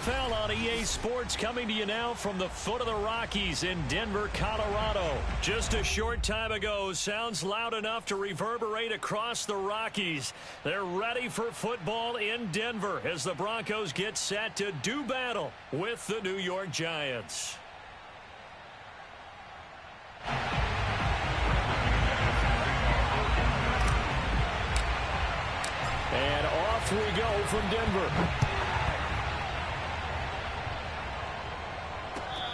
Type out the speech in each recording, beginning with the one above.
NFL on EA Sports, coming to you now from the foot of the Rockies in Denver, Colorado. Just a short time ago, sounds loud enough to reverberate across the Rockies. They're ready for football in Denver as the Broncos get set to do battle with the New York Giants. And off we go from Denver.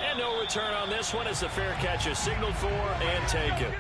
And no return on this one as the fair catch is signaled for and taken.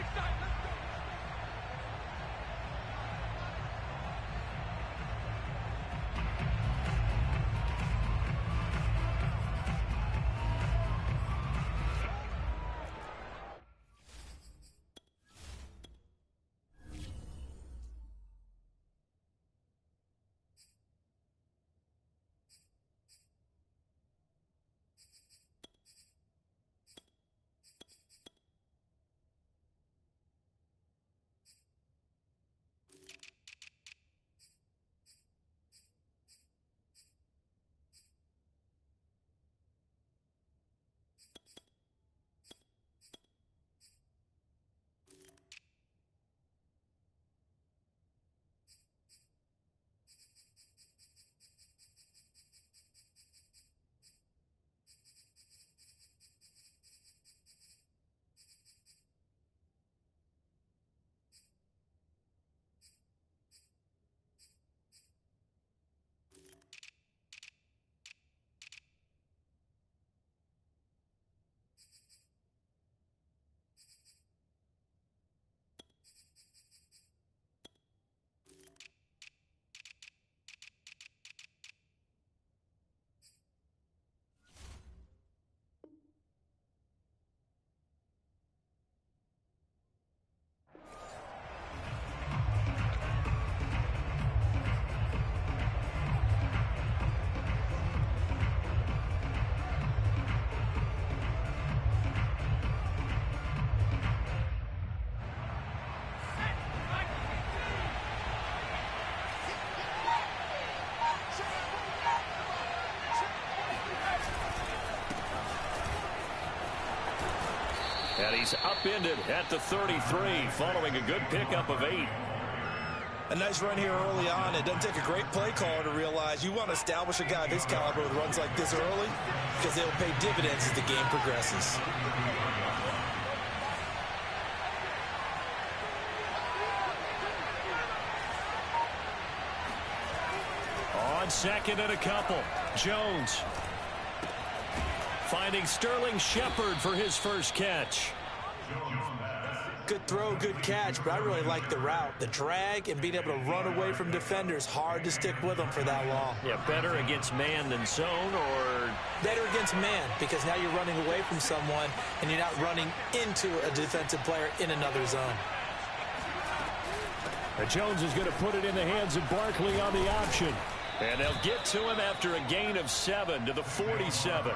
And he's upended at the 33 following a good pickup of 8. A nice run here early on. It doesn't take a great play caller to realize you want to establish a guy of his caliber with runs like this early because they'll pay dividends as the game progresses. On second and a couple, Jones finding Sterling Shepard for his first catch. Good throw, good catch, but I really like the route. The drag and being able to run away from defenders, hard to stick with them for that long. Yeah, better against man than zone, or? Better against man, because now you're running away from someone and you're not running into a defensive player in another zone. Jones is going to put it in the hands of Barkley on the option. And they'll get to him after a gain of 7 to the 47.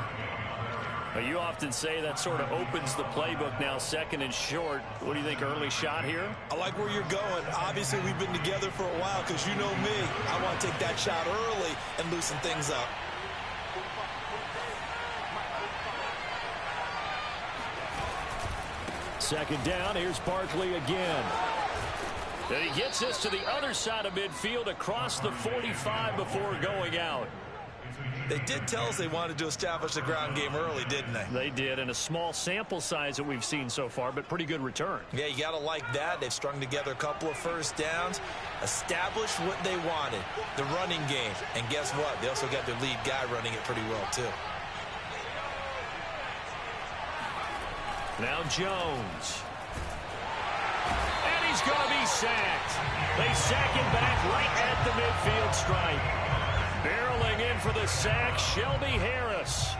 You often say that sort of opens the playbook now, second and short. What do you think, early shot here? I like where you're going. Obviously, we've been together for a while because you know me. I want to take that shot early and loosen things up. Second down, here's Barkley again. And he gets this to the other side of midfield across the 45 before going out. They did tell us they wanted to establish the ground game early, didn't they? They did, and a small sample size that we've seen so far, but pretty good return. Yeah, you got to like that. They've strung together a couple of first downs, established what they wanted, the running game. And guess what? They also got their lead guy running it pretty well, too. Now Jones. And he's going to be sacked. They sack him back right at the midfield stripe. Barreling in for the sack, Shelby Harris.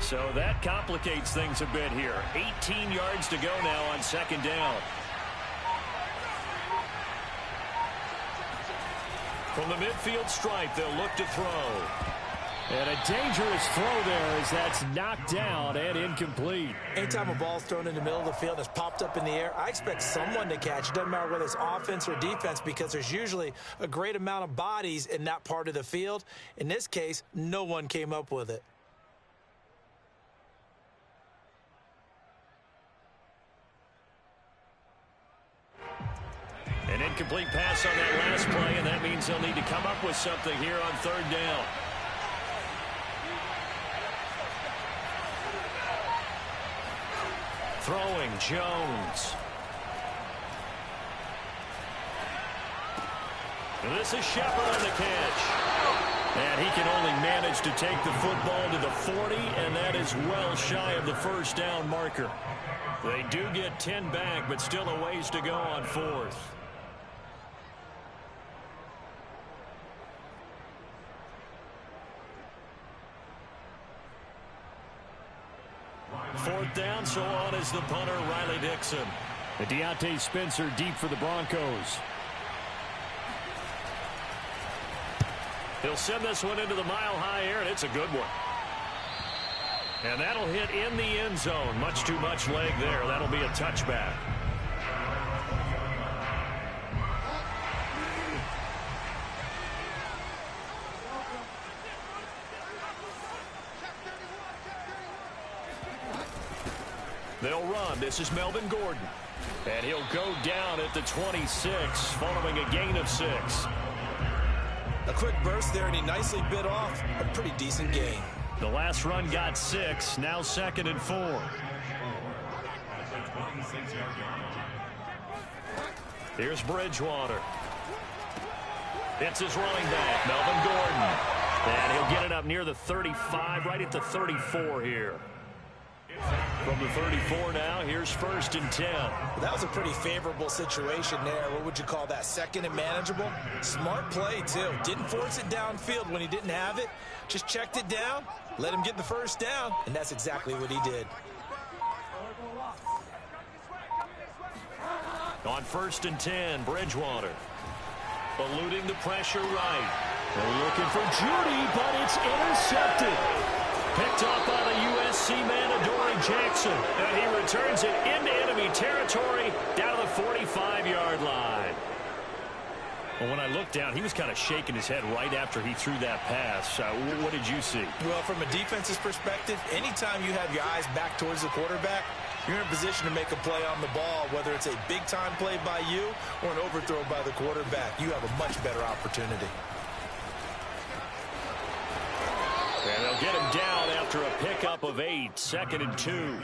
So that complicates things a bit here. 18 yards to go now on second down. From the midfield stripe, they'll look to throw. And a dangerous throw there as that's knocked down and incomplete. Anytime a ball's thrown in the middle of the field and it's popped up in the air, I expect someone to catch. It doesn't matter whether it's offense or defense because there's usually a great amount of bodies in that part of the field. In this case, no one came up with it. An incomplete pass on that last play, and that means they'll need to come up with something here on third down. Throwing, Jones. And this is Shepard on the catch. And he can only manage to take the football to the 40, and that is well shy of the first down marker. They do get 10 back, but still a ways to go on fourth. Fourth down, so on is the punter, Riley Dixon. And Deontay Spencer deep for the Broncos. He'll send this one into the mile-high air, and it's a good one. And that'll hit in the end zone. Much too much leg there. That'll be a touchback. They'll run. This is Melvin Gordon. And he'll go down at the 26 following a gain of 6. A quick burst there, and he nicely bit off a pretty decent gain. The last run got 6. Now 2nd and 4. Here's Bridgewater. It's his running back, Melvin Gordon. And he'll get it up near the 35, right at the 34 here. From the 34 now, here's 1st and 10. Well, that was a pretty favorable situation there. What would you call that? 2nd and manageable? Smart play, too. Didn't force it downfield when he didn't have it. Just checked it down, let him get the first down, and that's exactly what he did. On 1st and 10, Bridgewater. Eluding the pressure right. They're looking for Judy, but it's intercepted. Picked up by the USC man, Adoree Jackson. And he returns it into enemy territory down to the 45-yard line. Well, when I looked down, he was kind of shaking his head right after he threw that pass. What did you see? Well, from a defense's perspective, anytime you have your eyes back towards the quarterback, you're in a position to make a play on the ball, whether it's a big-time play by you or an overthrow by the quarterback. You have a much better opportunity. And they'll get him down after a pickup of 8, 2nd and 2.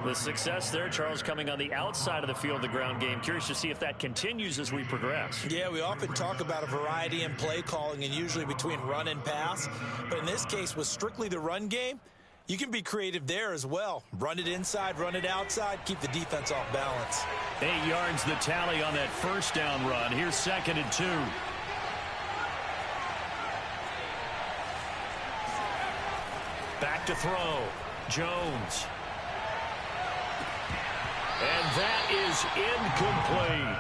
The success there, Charles, coming on the outside of the field, the ground game. Curious to see if that continues as we progress. Yeah, we often talk about a variety in play calling and usually between run and pass. But in this case, with strictly the run game, you can be creative there as well. Run it inside, run it outside, keep the defense off balance. 8 yards the tally on that first down run. Here's 2nd and 2. Back to throw. Jones. And that is incomplete.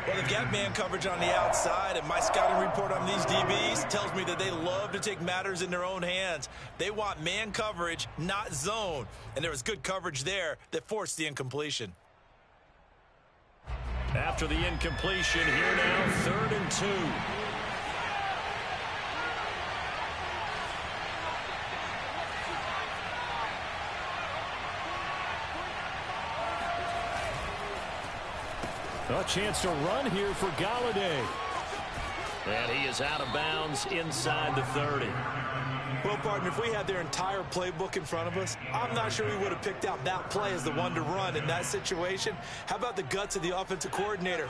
Well, they've got man coverage on the outside, and my scouting report on these DBs tells me that they love to take matters in their own hands. They want man coverage, not zone. And there was good coverage there that forced the incompletion. After the incompletion, here now, 3rd and 2. A chance to run here for Galladay. And he is out of bounds inside the 30. Well, partner, if we had their entire playbook in front of us, I'm not sure we would have picked out that play as the one to run in that situation. How about the guts of the offensive coordinator?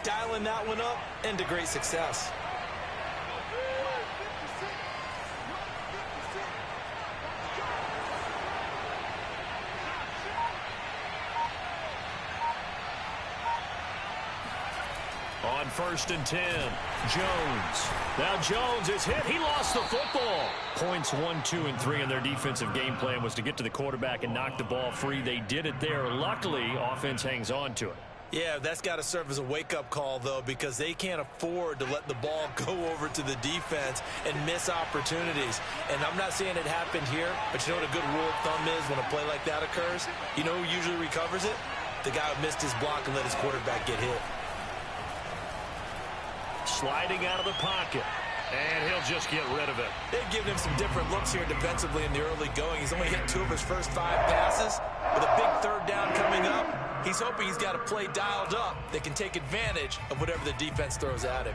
Dialing that one up into great success. On 1st and 10, Jones. Now Jones is hit. He lost the football. Points 1, 2, and 3 in their defensive game plan was to get to the quarterback and knock the ball free. They did it there. Luckily, offense hangs on to it. Yeah, that's got to serve as a wake-up call, though, because they can't afford to let the ball go over to the defense and miss opportunities. And I'm not saying it happened here, but you know what a good rule of thumb is when a play like that occurs? You know who usually recovers it? The guy who missed his block and let his quarterback get hit. Sliding out of the pocket. And he'll just get rid of it. They've given him some different looks here defensively in the early going. He's only hit 2 of his first 5 passes. With a big third down coming up, he's hoping he's got a play dialed up that can take advantage of whatever the defense throws at him.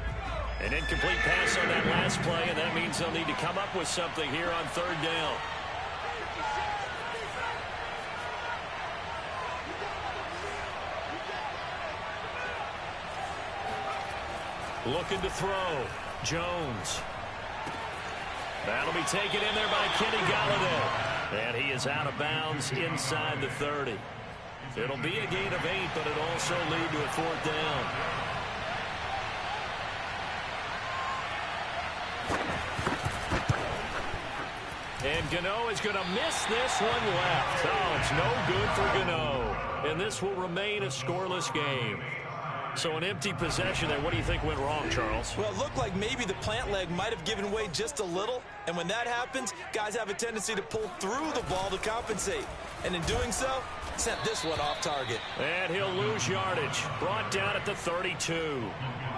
An incomplete pass on that last play, and that means they'll need to come up with something here on third down. Looking to throw. Jones. That'll be taken in there by Kenny Golladay. And he is out of bounds inside the 30. It'll be a gain of 8, but it'll also lead to a 4th down. And Gano is going to miss this one left. Oh, it's no good for Gano. And this will remain a scoreless game. So an empty possession there. What do you think went wrong, Charles? Well, it looked like maybe the plant leg might have given way just a little. And when that happens, guys have a tendency to pull through the ball to compensate. And in doing so, sent this one off target. And he'll lose yardage. Brought down at the 32.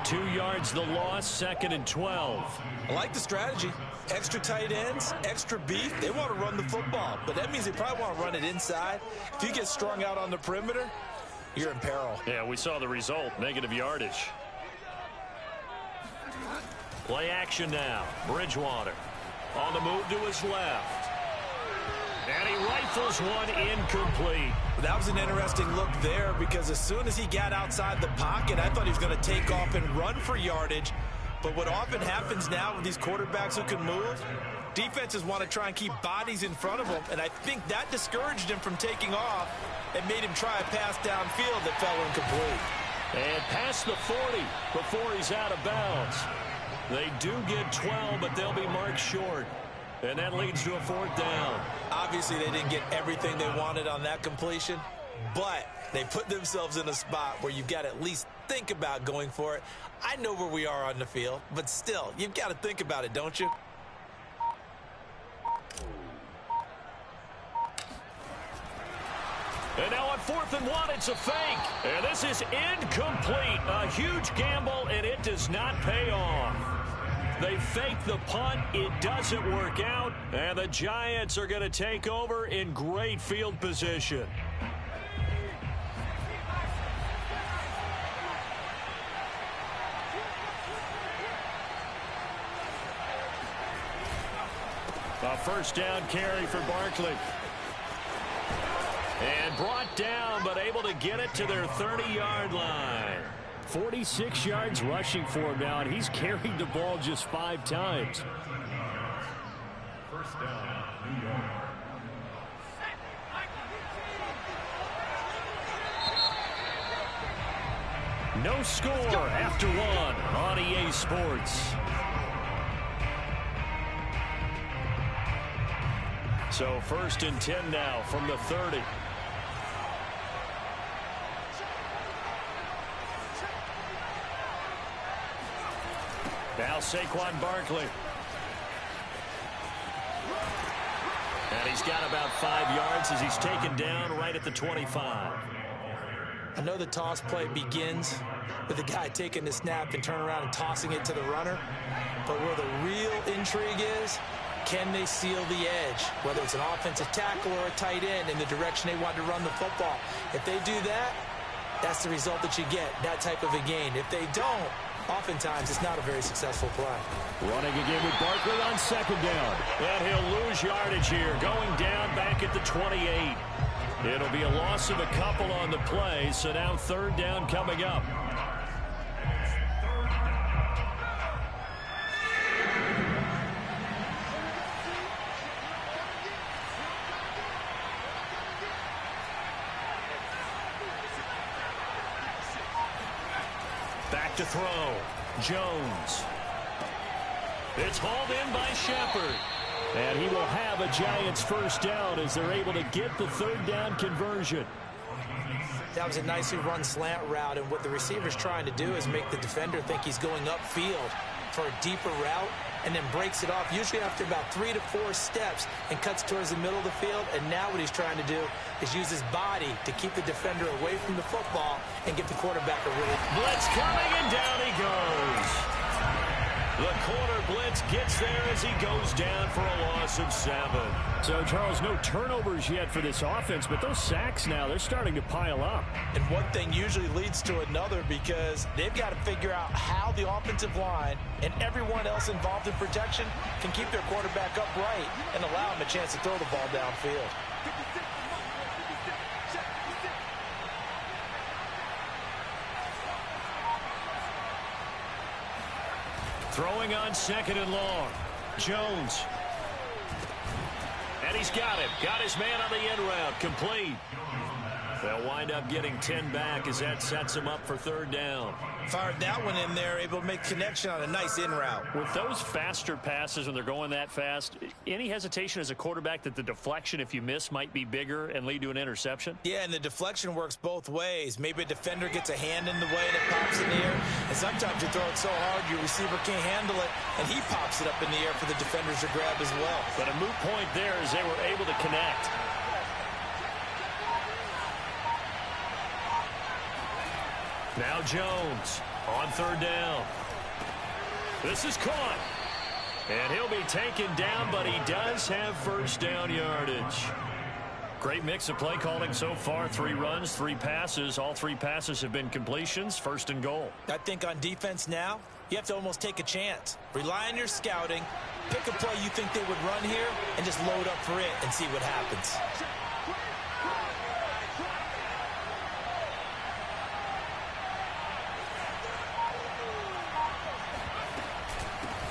2 yards the loss, 2nd and 12. I like the strategy. Extra tight ends, extra beef. They want to run the football. But that means they probably want to run it inside. If you get strung out on the perimeter, you're in peril. Yeah, we saw the result. Negative yardage. Play action now. Bridgewater on the move to his left. And he rifles one incomplete. That was an interesting look there because as soon as he got outside the pocket, I thought he was going to take off and run for yardage. But what often happens now with these quarterbacks who can move, defenses want to try and keep bodies in front of them. And I think that discouraged him from taking off and made him try a pass downfield that fell incomplete. And past the 40 before he's out of bounds. They do get 12, but they'll be marked short. And that leads to a 4th down. Obviously, they didn't get everything they wanted on that completion, but they put themselves in a spot where you've got to at least think about going for it. I know where we are on the field, but still, you've got to think about it, don't you? And now on 4th and 1, it's a fake. And this is incomplete. A huge gamble, and it does not pay off. They fake the punt. It doesn't work out. And the Giants are going to take over in great field position. A 1st down carry for Barkley. And brought down, but able to get it to their 30-yard line. 46 yards rushing for him now, and he's carried the ball just 5 times. 1st down, New York. No score after 1 on EA Sports. So 1st and 10 now from the 30. Now Saquon Barkley. And he's got about 5 yards as he's taken down right at the 25. I know the toss play begins with the guy taking the snap and turning around and tossing it to the runner. But where the real intrigue is, can they seal the edge? Whether it's an offensive tackle or a tight end in the direction they want to run the football. If they do that, that's the result that you get, that type of a gain. If they don't, oftentimes it's not a very successful play. Running again with Barkley on 2nd down. And he'll lose yardage here, going down back at the 28. It'll be a loss of a couple on the play, so now 3rd down coming up. Back to throw. Jones. It's hauled in by Shepard. And he will have a Giants 1st down as they're able to get the 3rd down conversion. That was a nicely run slant route, and what the receiver's trying to do is make the defender think he's going upfield for a deeper route, and then breaks it off, usually after about 3 to 4 steps, and cuts towards the middle of the field. And now what he's trying to do is use his body to keep the defender away from the football and give the quarterback a really... Blitz coming, and down he goes. The corner blitz gets there as he goes down for a loss of 7. So, Charles, no turnovers yet for this offense, but those sacks now, they're starting to pile up. And one thing usually leads to another, because they've got to figure out how the offensive line and everyone else involved in protection can keep their quarterback upright and allow him a chance to throw the ball downfield. Throwing on 2nd and long. Jones. And he's got him. Got his man on the end route. Complete. They'll wind up getting 10 back as that sets him up for 3rd down. Fired that one in there, able to make connection on a nice in route. With those faster passes when they're going that fast, any hesitation as a quarterback that the deflection, if you miss, might be bigger and lead to an interception? Yeah, and the deflection works both ways. Maybe a defender gets a hand in the way and it pops in the air, and sometimes you throw it so hard your receiver can't handle it, and he pops it up in the air for the defenders to grab as well. But a moot point there as they were able to connect. Now Jones on 3rd down. This is caught. And he'll be taken down, but he does have 1st down yardage. Great mix of play calling so far. 3 runs, 3 passes. All 3 passes have been completions. 1st and goal. I think on defense now, you have to almost take a chance. Rely on your scouting. Pick a play you think they would run here and just load up for it and see what happens.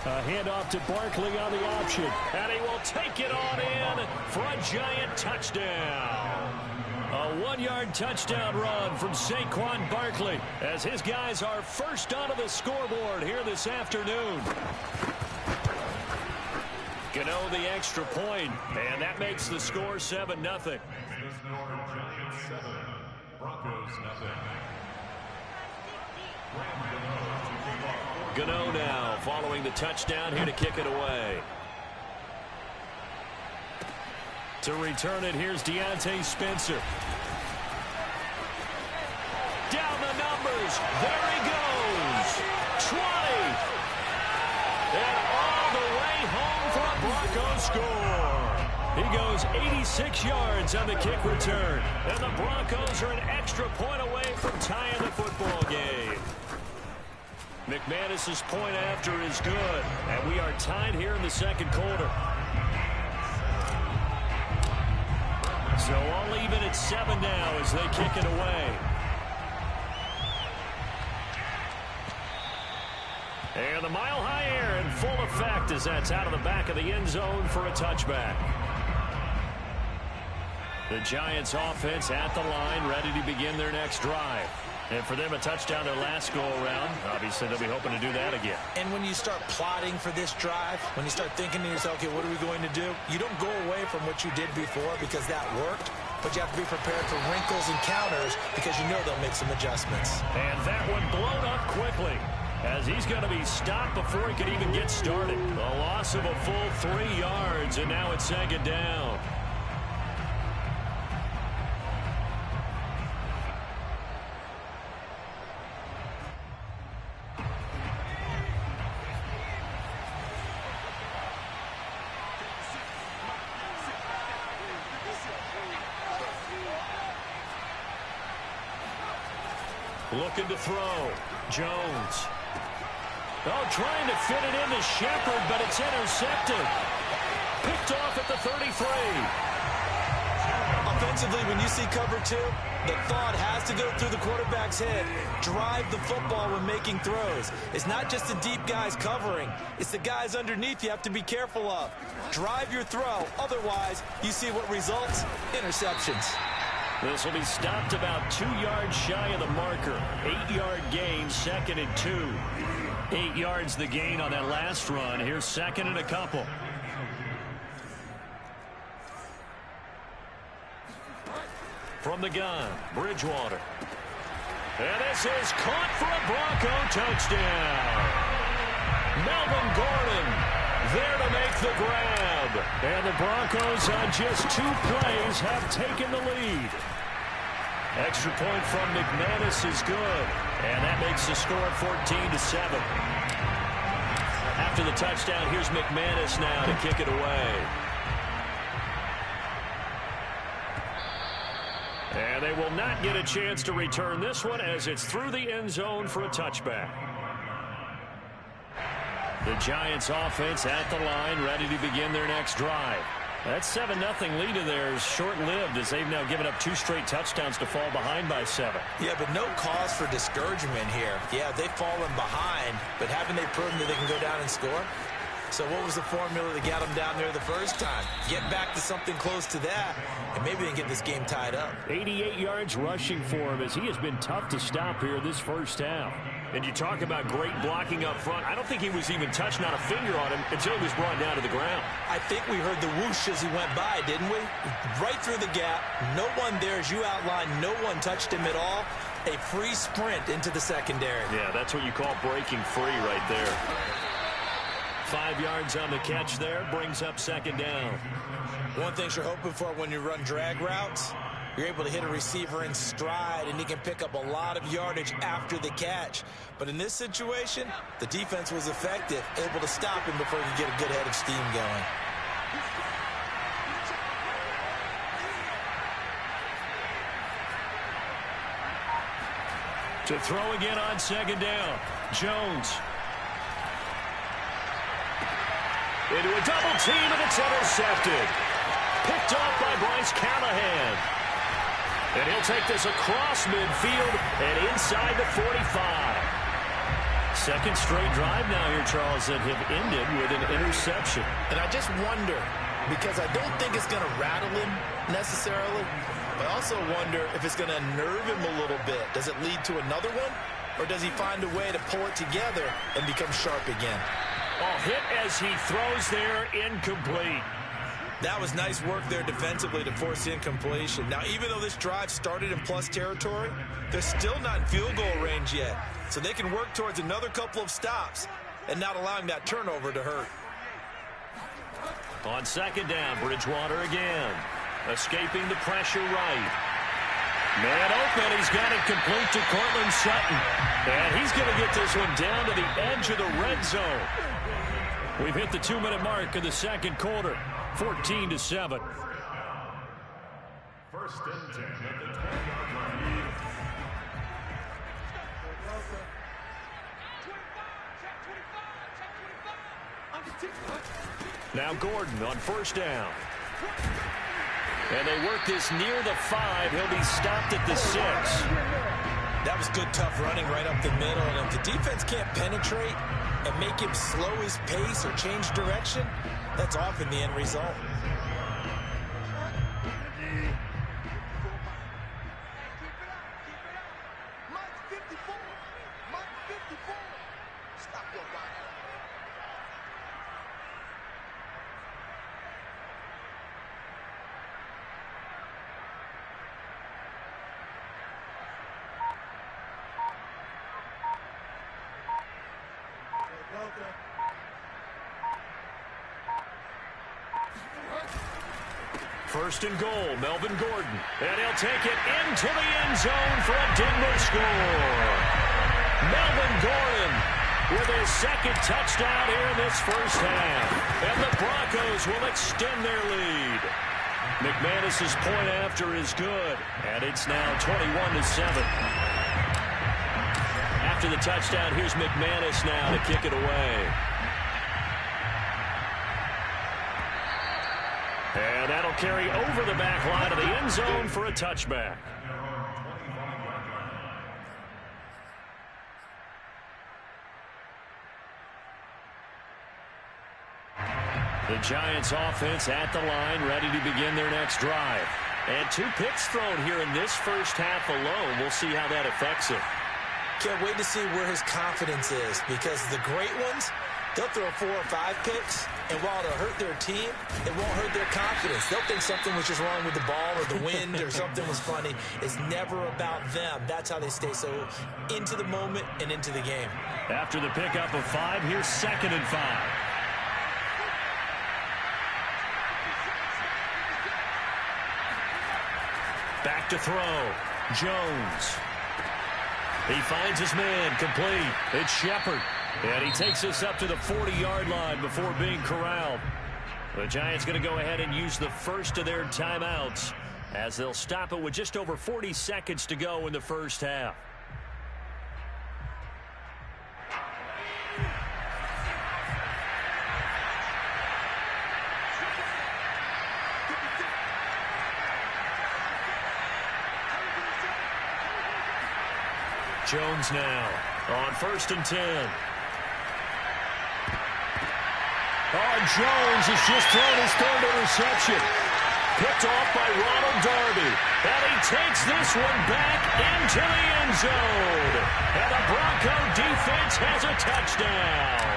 A handoff to Barkley on the option. And he will take it on in for a giant touchdown. A 1-yard touchdown run from Saquon Barkley as his guys are first onto the scoreboard here this afternoon. Gano the extra point, and that makes the score 7-0. Broncos 0. Gano now following the touchdown here to kick it away. To return it, here's Deontay Spencer. Down the numbers. There he goes. 20. And all the way home for a Broncos score. He goes 86 yards on the kick return. And the Broncos are an extra point away from tying the football game. McManus's point after is good, and we are tied here in the 2nd quarter. So all even at 7 now as they kick it away. And the mile-high air in full effect as that's out of the back of the end zone for a touchback. The Giants offense at the line, ready to begin their next drive. And for them, a touchdown their last go-around. Obviously, they'll be hoping to do that again. And when you start plotting for this drive, when you start thinking to yourself, okay, what are we going to do? You don't go away from what you did before because that worked, but you have to be prepared for wrinkles and counters because you know they'll make some adjustments. And that one blown up quickly as he's going to be stopped before he could even get started. A loss of a full 3 yards, and now it's 2nd down. Looking to throw. Jones. Oh, trying to fit it into Shepard, but it's intercepted. Picked off at the 33. Offensively, when you see cover 2, the thought has to go through the quarterback's head. Drive the football when making throws. It's not just the deep guys covering. It's the guys underneath you have to be careful of. Drive your throw. Otherwise, you see what results? Interceptions. This will be stopped about 2 yards shy of the marker. 8-yard gain, 2nd and 2. 8 yards the gain on that last run. Here's 2nd and a couple. From the gun, Bridgewater. And this is caught for a Bronco touchdown. Melvin Gordon there to make the grab. And the Broncos on just 2 plays have taken the lead. Extra point from McManus is good. And that makes the score 14-7. After the touchdown, here's McManus now to kick it away. And they will not get a chance to return this one as it's through the end zone for a touchback. The Giants offense at the line, ready to begin their next drive. That 7-0 lead of theirs short-lived as they've now given up 2 straight touchdowns to fall behind by 7. Yeah, but no cause for discouragement here. Yeah, they've fallen behind, but haven't they proven that they can go down and score? So what was the formula that got them down there the first time? Get back to something close to that, and maybe they can get this game tied up. 88 yards rushing for him as he has been tough to stop here this first half. And you talk about great blocking up front. I don't think he was even touched, not a finger on him, until he was brought down to the ground. I think we heard the whoosh as he went by, didn't we? Right through the gap. No one there, as you outlined, no one touched him at all. A free sprint into the secondary. Yeah, that's what you call breaking free right there. 5 yards on the catch there, brings up second down. One thing you're hoping for when you run drag routes, you're able to hit a receiver in stride, and he can pick up a lot of yardage after the catch. But in this situation, the defense was effective, able to stop him before he could get a good head of steam going. To throw again on second down, Jones. Into a double team, and it's intercepted. Picked off by Bryce Callahan. And he'll take this across midfield and inside the 45. Second straight drive now here, Charles, that have ended with an interception. And I just wonder, because I don't think it's going to rattle him necessarily, but I also wonder if it's going to unnerve him a little bit. Does it lead to another one? Or does he find a way to pull it together and become sharp again? Oh, hit as he throws there, incomplete. That was nice work there defensively to force incompletion. Now, even though this drive started in plus territory, they're still not in field goal range yet. So they can work towards another couple of stops and not allowing that turnover to hurt. On second down, Bridgewater again. Escaping the pressure right. Man open, he's got it complete to Cortland Sutton. And he's going to get this one down to the edge of the red zone. We've hit the 2-minute mark in the second quarter. 14-7. First and 10 at the 20-yard line. Now Gordon on first down. And they work this near the 5. He'll be stopped at the 6. That was good, tough running right up the middle. And if the defense can't penetrate and make him slow his pace or change direction, that's often the end result. First and goal, Melvin Gordon. And he'll take it into the end zone for a Denver score. Melvin Gordon with his second touchdown here in this first half. And the Broncos will extend their lead. McManus's point after is good. And it's now 21-7. After the touchdown, here's McManus now to kick it away. And that'll carry over the back line of the end zone for a touchback. The Giants offense at the line, ready to begin their next drive. And 2 picks thrown here in this first half alone. We'll see how that affects him. Can't wait to see where his confidence is, because the great ones, they'll throw 4 or 5 picks. And while it'll hurt their team, it won't hurt their confidence. They'll think something was just wrong with the ball or the wind or something was funny. It's never about them. That's how they stay so into the moment and into the game. After the pickup of 5, here's 2nd and 5. Back to throw. Jones. He finds his man, complete. It's Shepard. And he takes us up to the 40-yard line before being corralled. The Giants going to go ahead and use the first of their timeouts as they'll stop it with just over 40 seconds to go in the first half. Jones now on 1st and 10. Oh, Jones has just thrown his 3rd interception. Picked off by Ronald Darby. And he takes this one back into the end zone. And the Bronco defense has a touchdown.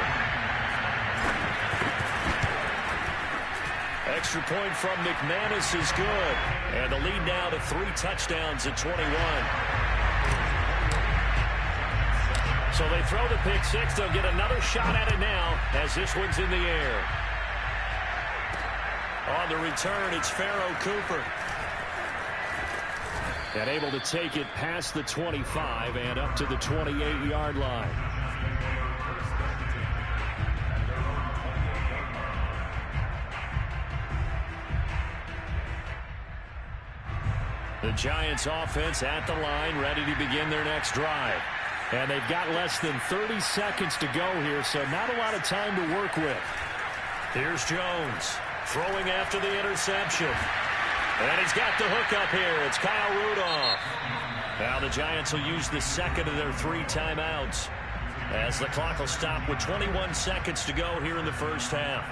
Extra point from McManus is good. And the lead now to 3 touchdowns at 21. So they throw the pick 6. They'll get another shot at it now as this one's in the air. On the return, it's Pharaoh Cooper. And able to take it past the 25 and up to the 28-yard line. The Giants offense at the line, ready to begin their next drive. And they've got less than 30 seconds to go here, so not a lot of time to work with. Here's Jones throwing after the interception. And he's got the hook up here. It's Kyle Rudolph. Now the Giants will use the 2nd of their 3 timeouts as the clock will stop with 21 seconds to go here in the first half.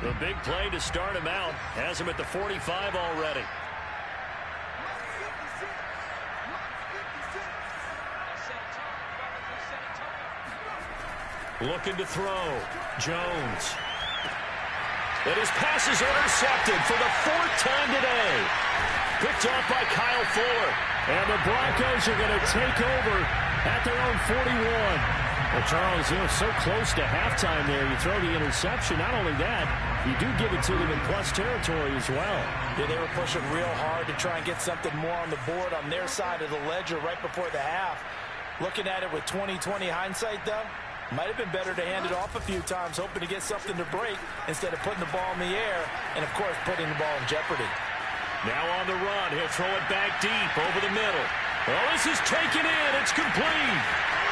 The big play to start him out has him at the 45 already. Looking to throw. Jones. And his pass is intercepted for the 4th time today. Picked off by Kyle Fuller. And the Broncos are going to take over at their own 41. Well, Charles, so close to halftime there. You throw the interception. Not only that, you do give it to them in plus territory as well. Yeah, they were pushing real hard to try and get something more on the board on their side of the ledger right before the half. Looking at it with 20/20 hindsight, though, might have been better to hand it off a few times, hoping to get something to break instead of putting the ball in the air and, of course, putting the ball in jeopardy. Now on the run, he'll throw it back deep over the middle. Well, this is taken in. It's complete.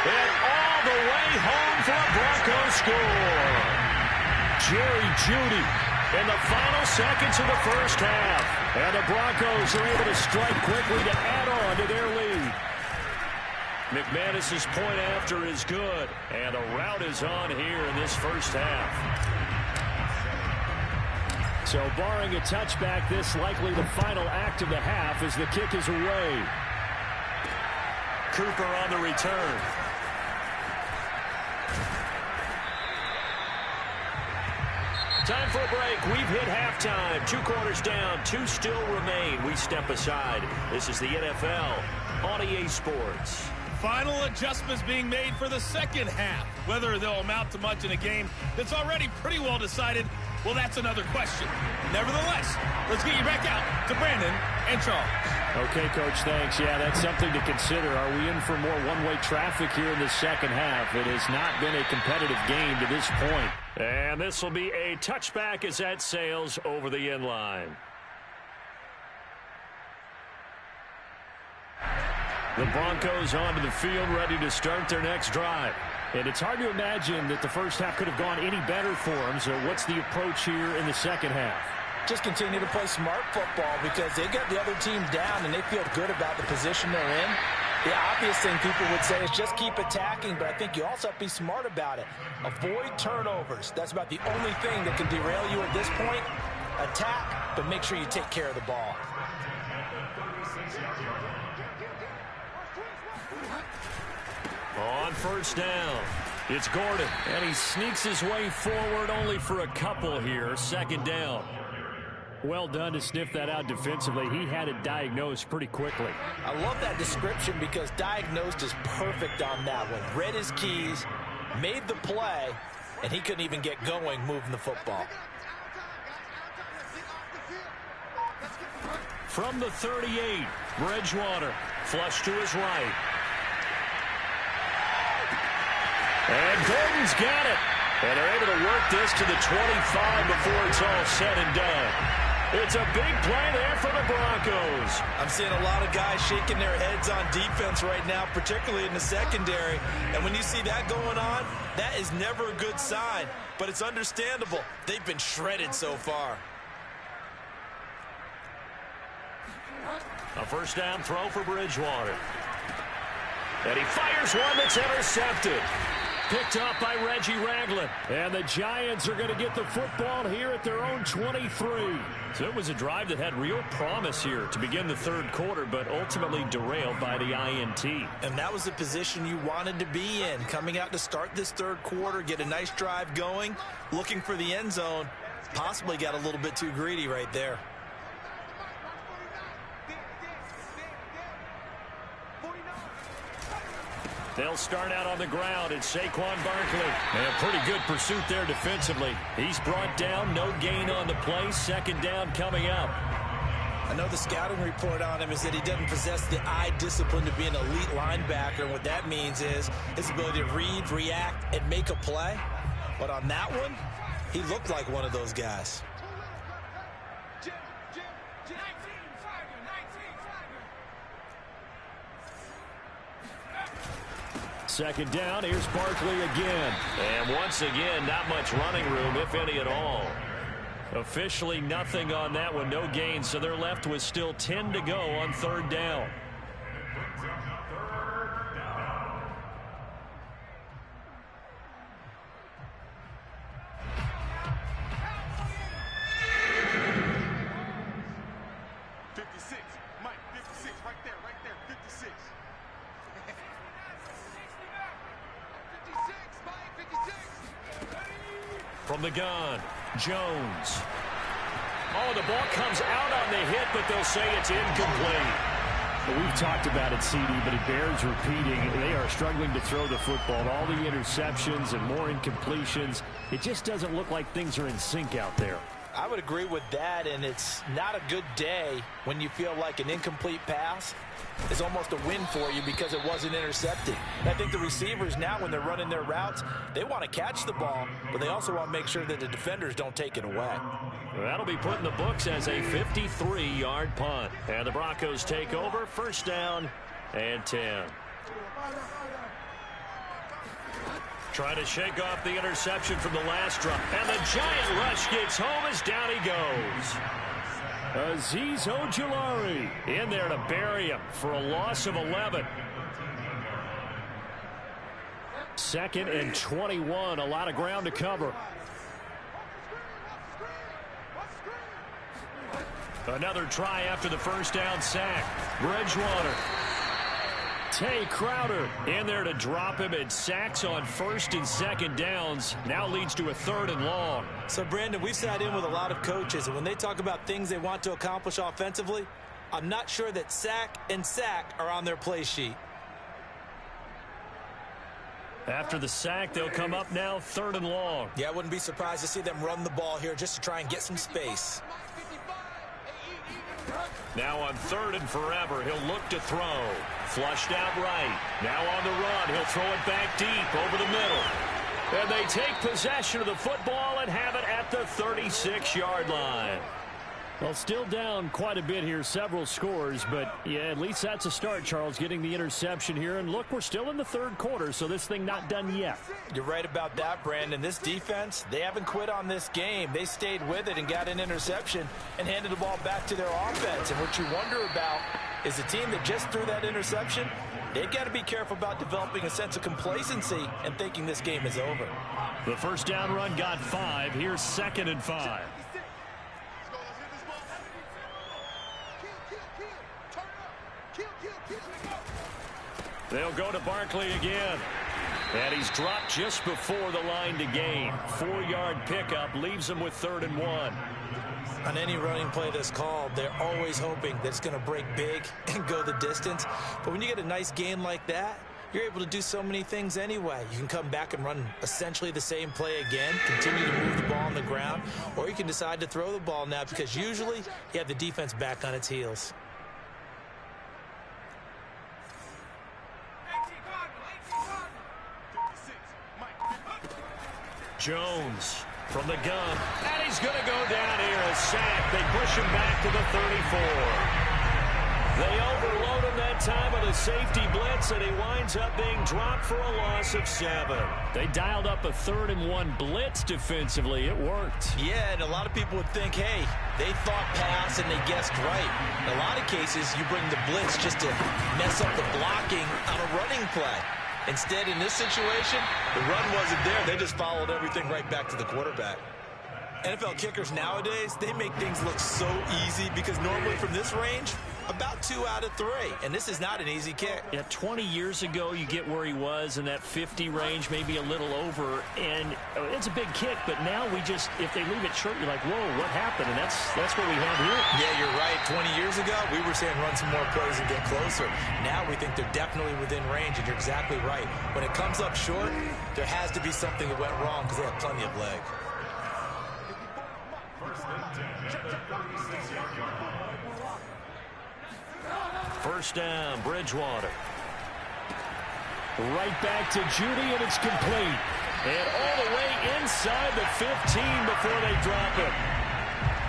And all the way home for a Broncos score. Jerry Jeudy in the final seconds of the first half. And the Broncos are able to strike quickly to add on to their lead. McManus's point after is good. And the route is on here in this first half. So barring a touchback, this likely the final act of the half as the kick is away. Cooper on the return. Time for a break. We've hit halftime. 2 quarters down. 2 still remain. We step aside. This is the NFL on EA Sports. Final adjustments being made for the second half. Whether they'll amount to much in a game that's already pretty well decided, well, that's another question. Nevertheless, let's get you back out to Brandon and Charles. Okay, Coach, thanks. Yeah, that's something to consider. Are we in for more one-way traffic here in the second half? It has not been a competitive game to this point. And this will be a touchback as that sails over the end line. The Broncos onto the field, ready to start their next drive. And it's hard to imagine that the first half could have gone any better for them. So what's the approach here in the second half? Just continue to play smart football because they got the other team down and they feel good about the position they're in. The obvious thing people would say is just keep attacking, but I think you also have to be smart about it. Avoid turnovers. That's about the only thing that can derail you at this point. Attack, but make sure you take care of the ball. On first down, it's Gordon, and he sneaks his way forward only for a couple here. Second down. Well done to sniff that out defensively. He had it diagnosed pretty quickly. I love that description because diagnosed is perfect on that one. Read his keys, made the play, and he couldn't even get going moving the football. From the 38, Bridgewater, flush to his right. And Gordon's got it. And they're able to work this to the 25 before it's all said and done. It's a big play there for the Broncos. I'm seeing a lot of guys shaking their heads on defense right now, particularly in the secondary. And when you see that going on, that is never a good sign. But it's understandable. They've been shredded so far. A first down throw for Bridgewater. And he fires one that's intercepted. Picked up by Reggie Ragland. And the Giants are going to get the football here at their own 23. So it was a drive that had real promise here to begin the third quarter, but ultimately derailed by the INT. And that was the position you wanted to be in. Coming out to start this third quarter, get a nice drive going, looking for the end zone. Possibly got a little bit too greedy right there. They'll start out on the ground. It's Saquon Barkley. And a pretty good pursuit there defensively. He's brought down. No gain on the play. Second down coming up. I know the scouting report on him is that he doesn't possess the eye discipline to be an elite linebacker. And what that means is his ability to read, react, and make a play. But on that one, he looked like one of those guys. Second down, here's Barkley again. And once again, not much running room, if any at all. Officially nothing on that one, no gain, so they're left with still 10 to go on third down. From the gun, Jones. Oh, the ball comes out on the hit, but they'll say it's incomplete. Well, we've talked about it, CD, but it bears repeating. They are struggling to throw the football. All the interceptions and more incompletions. It just doesn't look like things are in sync out there. I would agree with that, and it's not a good day when you feel like an incomplete pass is almost a win for you because it wasn't intercepted. And I think the receivers now, when they're running their routes, they want to catch the ball, but they also want to make sure that the defenders don't take it away. That'll be put in the books as a 53-yard punt. And the Broncos take over, first down and 10. Trying to shake off the interception from the last drop. And the giant rush gets home as down he goes. Azeez Ojulari in there to bury him for a loss of 11. Second and 21, a lot of ground to cover. Another try after the first down sack. Bridgewater. Tay Crowder in there to drop him. It sacks on first and second downs. Now leads to a third and long. So, Brandon, we've sat in with a lot of coaches, and when they talk about things they want to accomplish offensively, I'm not sure that sack and sack are on their play sheet. After the sack, they'll come up now third and long. Yeah, I wouldn't be surprised to see them run the ball here just to try and get some space. Now on third and forever, he'll look to throw. Flushed out right. Now on the run, he'll throw it back deep over the middle. And they take possession of the football and have it at the 36-yard line. Well, still down quite a bit here, several scores, but yeah, at least that's a start, Charles, getting the interception here. And look, we're still in the third quarter, so this thing not done yet. You're right about that, Brandon. This defense, they haven't quit on this game. They stayed with it and got an interception and handed the ball back to their offense. And what you wonder about is the team that just threw that interception, they've got to be careful about developing a sense of complacency and thinking this game is over. The first down run got 5. Here's 2nd and 5. They'll go to Barkley again. And he's dropped just before the line to gain. 4-yard pickup leaves him with 3rd and 1. On any running play that's called, they're always hoping that it's going to break big and go the distance. But when you get a nice gain like that, you're able to do so many things anyway. You can come back and run essentially the same play again, continue to move the ball on the ground, or you can decide to throw the ball now because usually you have the defense back on its heels. Jones from the gun, and he's going to go down here. A sack. They push him back to the 34. They overload him that time with a safety blitz, and he winds up being dropped for a loss of 7. They dialed up a 3rd and 1 blitz defensively. It worked. Yeah, and a lot of people would think, hey, they thought pass and they guessed right. In a lot of cases, you bring the blitz just to mess up the blocking on a running play. Instead, in this situation, the run wasn't there. They just followed everything right back to the quarterback. NFL kickers nowadays, they make things look so easy because normally from this range, about 2 out of 3. And this is not an easy kick. Yeah, 20 years ago, you get where he was in that 50 range, maybe a little over. And it's a big kick, but now we just, if they leave it short, you're like, whoa, what happened? And that's what we have here. Yeah, you're right. 20 years ago, we were saying run some more plays and get closer. Now we think they're definitely within range, and you're exactly right. When it comes up short, there has to be something that went wrong because they have plenty of leg. First down, Bridgewater. Right back to Judy, and it's complete. And all the way inside the 15 before they drop it.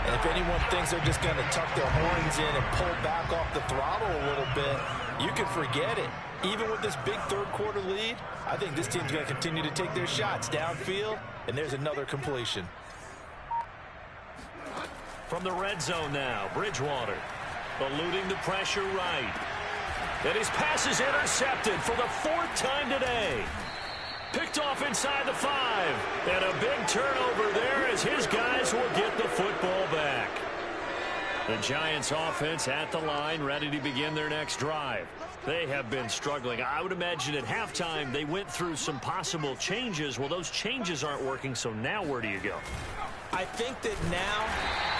And if anyone thinks they're just going to tuck their horns in and pull back off the throttle a little bit, you can forget it. Even with this big third-quarter lead, I think this team's going to continue to take their shots downfield, and there's another completion. From the red zone now, Bridgewater. Eluding the pressure right. And his pass is intercepted for the 4th time today. Picked off inside the 5. And a big turnover there as his guys will get the football back. The Giants offense at the line, ready to begin their next drive. They have been struggling. I would imagine at halftime they went through some possible changes. Well, those changes aren't working, so now where do you go? I think that now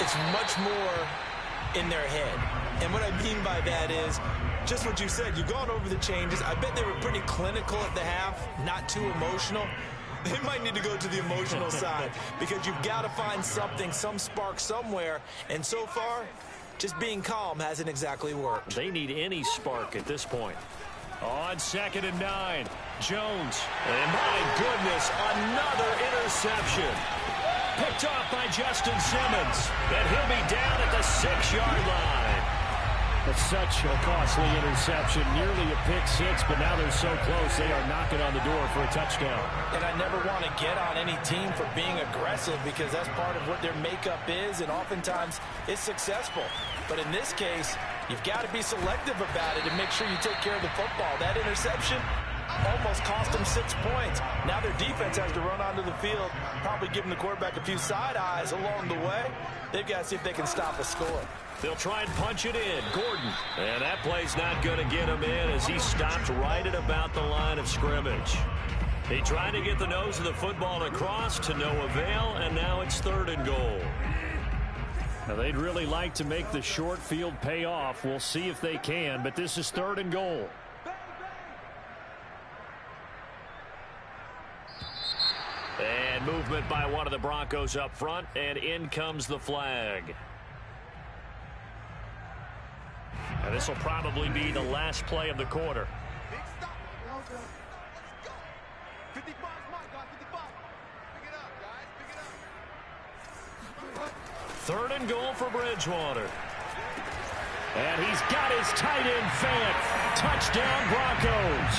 it's much more in their head. And what I mean by that is just what you said. You've gone over the changes. I bet they were pretty clinical at the half, not too emotional. They might need to go to the emotional side because you've got to find something, some spark somewhere. And so far, just being calm hasn't exactly worked. They need any spark at this point. On 2nd and 9, Jones. And my goodness, another interception. Picked off by Justin Simmons. And he'll be down at the 6-yard line. It's such a costly interception. Nearly a pick 6, but now they're so close they are knocking on the door for a touchdown. And I never want to get on any team for being aggressive because that's part of what their makeup is, and oftentimes it's successful. But in this case, you've got to be selective about it and make sure you take care of the football. That interception almost cost them 6 points. Now their defense has to run onto the field, probably giving the quarterback a few side eyes along the way. They've got to see if they can stop a score. They'll try and punch it in. Gordon. And that play's not going to get him in as he stopped right at about the line of scrimmage. He tried to get the nose of the football across to no avail, and now it's 3rd and goal. Now they'd really like to make the short field pay off. We'll see if they can, but this is 3rd and goal. And movement by one of the Broncos up front, and in comes the flag. And this will probably be the last play of the quarter. 3rd and goal for Bridgewater. And he's got his tight end fed. Touchdown Broncos.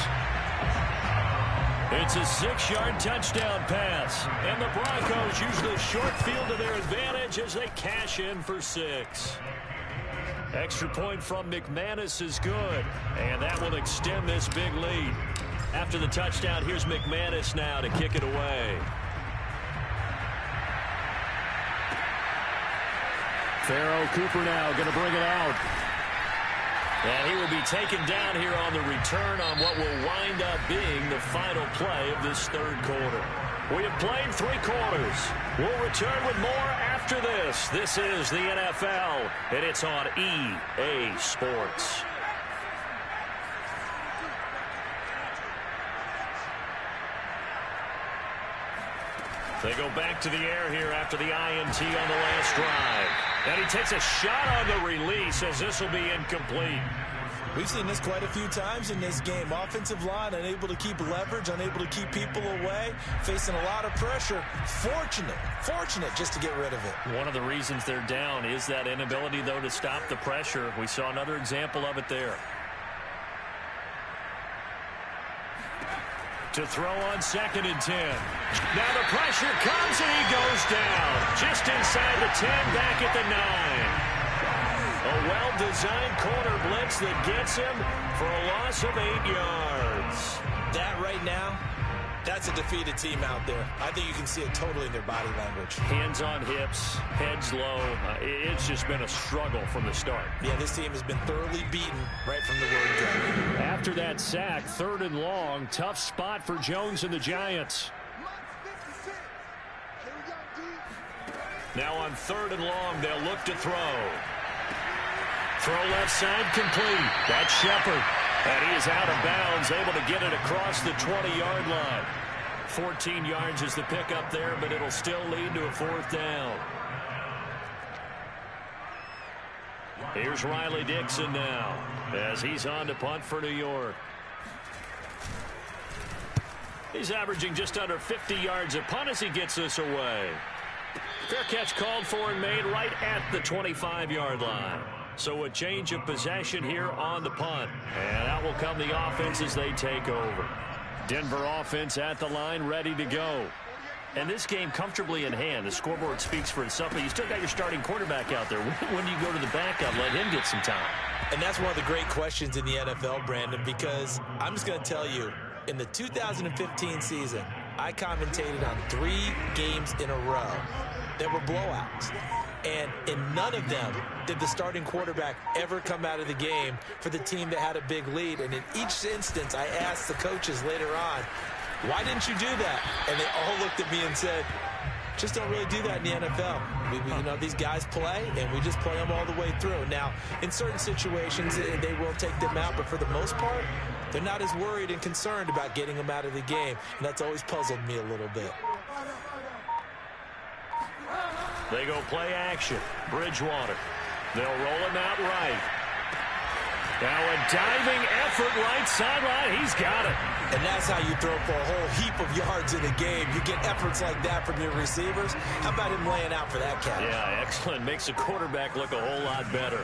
It's a 6-yard touchdown pass. And the Broncos use the short field to their advantage as they cash in for 6. Extra point from McManus is good, and that will extend this big lead. After the touchdown, here's McManus now to kick it away. Pharaoh Cooper now going to bring it out. And he will be taken down here on the return on what will wind up being the final play of this third quarter. We have played 3 quarters. We'll return with more after this. This is the NFL, and it's on EA Sports. They go back to the air here after the INT on the last drive. And he takes a shot on the release as this will be incomplete. We've seen this quite a few times in this game. Offensive line unable to keep leverage, unable to keep people away, facing a lot of pressure. Fortunate just to get rid of it. One of the reasons they're down is that inability, though, to stop the pressure. We saw another example of it there. To throw on 2nd and 10. Now the pressure comes and he goes down. Just inside the 10, back at the 9. A well-designed corner blitz that gets him for a loss of 8 yards. That right now, that's a defeated team out there. I think you can see it totally in their body language. Hands on hips, heads low. It's just been a struggle from the start. Yeah, this team has been thoroughly beaten right from the word go. After that sack, 3rd and long, tough spot for Jones and the Giants. Now on 3rd and long, they'll look to throw. Throw left side complete. That's Shepard. And he is out of bounds, able to get it across the 20-yard line. 14 yards is the pickup there, but it'll still lead to a 4th down. Here's Riley Dixon now as he's on to punt for New York. He's averaging just under 50 yards a punt as he gets this away. Fair catch called for and made right at the 25-yard line. So a change of possession here on the punt. And out will come the offense as they take over. Denver offense at the line, ready to go. And this game comfortably in hand. The scoreboard speaks for itself, but you still got your starting quarterback out there. When do you go to the backup, let him get some time? And that's one of the great questions in the NFL, Brandon, because I'm just going to tell you, in the 2015 season, I commentated on 3 games in a row that were blowouts. And in none of them did the starting quarterback ever come out of the game for the team that had a big lead. And in each instance, I asked the coaches later on, why didn't you do that? And they all looked at me and said, just don't really do that in the NFL. You know, these guys play, and we just play them all the way through. Now, in certain situations, they will take them out, but for the most part, they're not as worried and concerned about getting them out of the game. And that's always puzzled me a little bit. They go play action. Bridgewater. They'll roll him out right. Now a diving effort right sideline. He's got it. And that's how you throw for a whole heap of yards in a game. You get efforts like that from your receivers. How about him laying out for that catch? Yeah, excellent. Makes the quarterback look a whole lot better.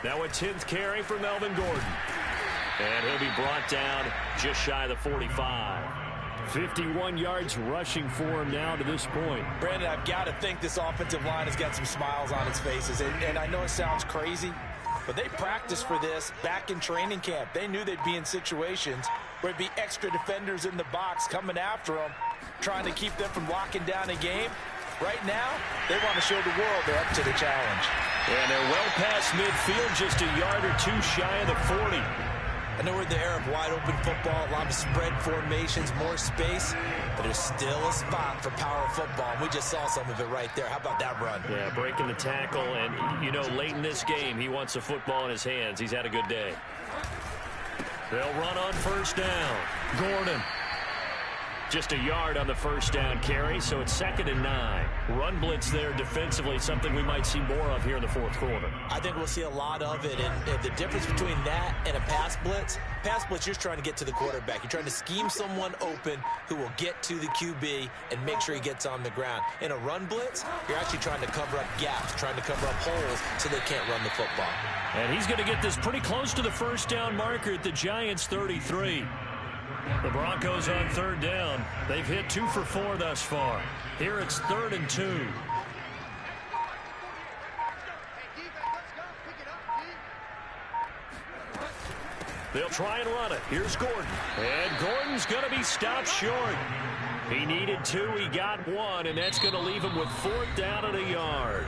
Now a 10th carry for Melvin Gordon. And he'll be brought down just shy of the 45. 51 yards rushing for him now to this point. Brandon, I've got to think this offensive line has got some smiles on its faces. And I know it sounds crazy, but they practiced for this back in training camp. They knew they'd be in situations where it'd be extra defenders in the box coming after them, trying to keep them from locking down a game. Right now, they want to show the world they're up to the challenge. And they're well past midfield, just a yard or two shy of the 40. I know we're in the era of wide-open football, a lot of spread formations, more space, but there's still a spot for power football, and we just saw some of it right there. How about that run? Yeah, breaking the tackle, and, you know, late in this game, he wants the football in his hands. He's had a good day. They'll run on 1st down. Gordon. Just a yard on the 1st down carry, so it's 2nd and 9. Run blitz there defensively, something we might see more of here in the 4th quarter. I think we'll see a lot of it, and the difference between that and a pass blitz, you're just trying to get to the quarterback. You're trying to scheme someone open who will get to the QB and make sure he gets on the ground. In a run blitz, you're actually trying to cover up gaps, trying to cover up holes so they can't run the football. And he's going to get this pretty close to the 1st down marker at the Giants' 33. The Broncos on third down. They've hit 2 for 4 thus far. Here it's 3rd and 2. They'll try and run it. Here's Gordon. And Gordon's going to be stopped short. He needed 2. He got 1, and that's going to leave him with 4th down and a yard.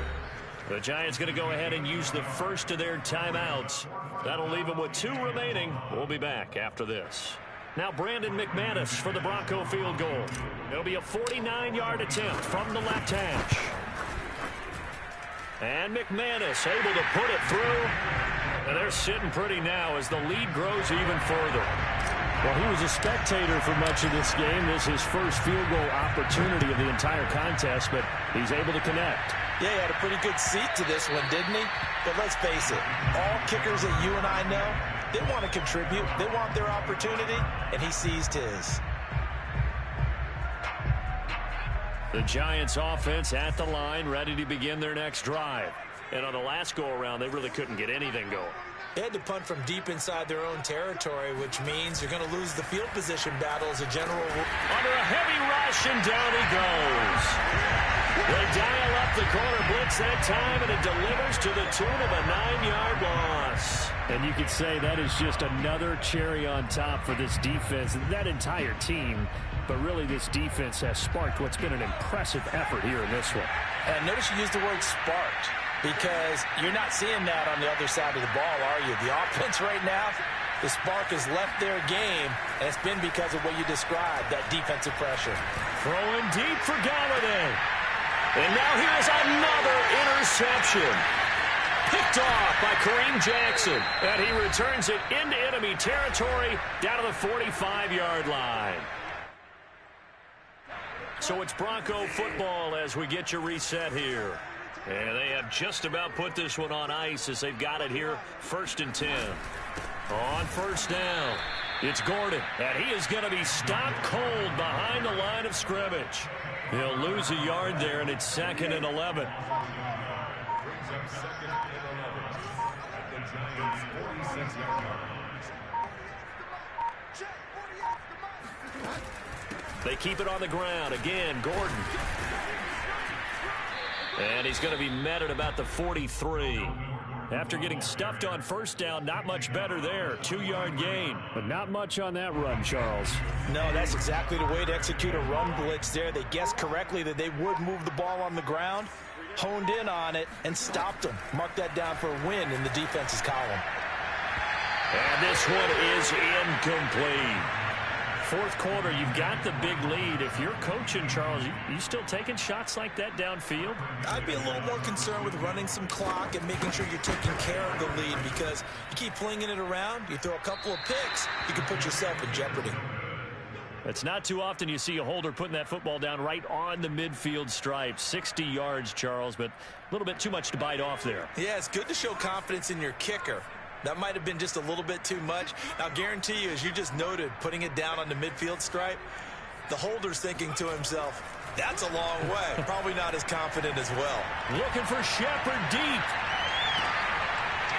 The Giants going to go ahead and use the first of their timeouts. That'll leave them with 2 remaining. We'll be back after this. Now Brandon McManus for the Bronco field goal. It'll be a 49-yard attempt from the left hash. And McManus able to put it through. And they're sitting pretty now as the lead grows even further. Well, he was a spectator for much of this game. This is his first field goal opportunity of the entire contest, but he's able to connect. Yeah, he had a pretty good seat to this one, didn't he? But let's face it, all kickers that you and I know, they want to contribute. They want their opportunity, and he seized his. The Giants offense at the line, ready to begin their next drive. And on the last go-around, they really couldn't get anything going. They had to punt from deep inside their own territory, which means you're going to lose the field position battle as a general rule. Under a heavy rush, and down he goes. They dial up the corner blitz that time, and it delivers to the tune of a 9-yard loss. And you could say that is just another cherry on top for this defense and that entire team. But really, this defense has sparked what's been an impressive effort here in this one. And notice you used the word sparked, because you're not seeing that on the other side of the ball, are you? The offense right now, the spark has left their game, and it's been because of what you described, that defensive pressure. Throwing deep for Galladay. And now here's another interception. Picked off by Kareem Jackson. And he returns it into enemy territory down to the 45-yard line. So it's Bronco football as we get you reset here. And they have just about put this one on ice as they've got it here, 1st and 10. On first down, it's Gordon, and he is going to be stopped cold behind the line of scrimmage. He'll lose a yard there, and it's 2nd and 11. They keep it on the ground. Again, Gordon. And he's going to be met at about the 43. After getting stuffed on first down, not much better there. 2-yard gain. But not much on that run, Charles. No, that's exactly the way to execute a run blitz there. They guessed correctly that they would move the ball on the ground, honed in on it, and stopped them. Mark that down for a win in the defense's column. And this one is incomplete. 4th quarter, you've got the big lead. If you're coaching, Charles, you still taking shots like that downfield? I'd be a little more concerned with running some clock and making sure you're taking care of the lead, because you keep flinging it around, you throw a couple of picks, you can put yourself in jeopardy. It's not too often you see a holder putting that football down right on the midfield stripe. 60 yards, Charles, but a little bit too much to bite off there. Yeah, it's good to show confidence in your kicker. That might have been just a little bit too much. I'll guarantee you, as you just noted, putting it down on the midfield stripe, the holder's thinking to himself, that's a long way. Probably not as confident as well. Looking for Shepard deep.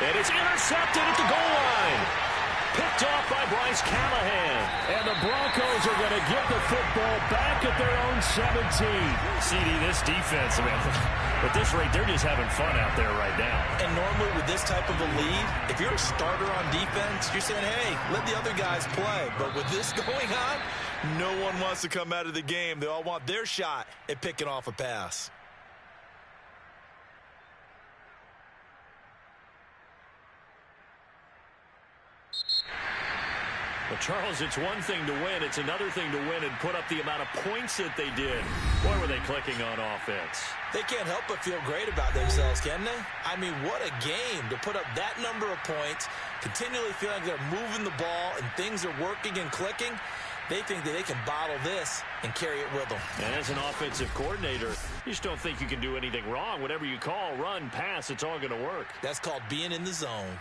And it's intercepted at the goal line. Picked off by Bryce Callahan. And the Broncos are going to get the football back at their own 17. CD, this defense, man, at this rate, they're just having fun out there right now. And normally with this type of a lead, if you're a starter on defense, you're saying, hey, let the other guys play. But with this going on, no one wants to come out of the game. They all want their shot at picking off a pass. Well, Charles, it's one thing to win. It's another thing to win and put up the amount of points that they did. Boy, were they clicking on offense. They can't help but feel great about themselves, can they? I mean, what a game to put up that number of points, continually feeling like they're moving the ball and things are working and clicking. They think that they can bottle this and carry it with them. And as an offensive coordinator, you just don't think you can do anything wrong. Whatever you call, run, pass, it's all going to work. That's called being in the zone.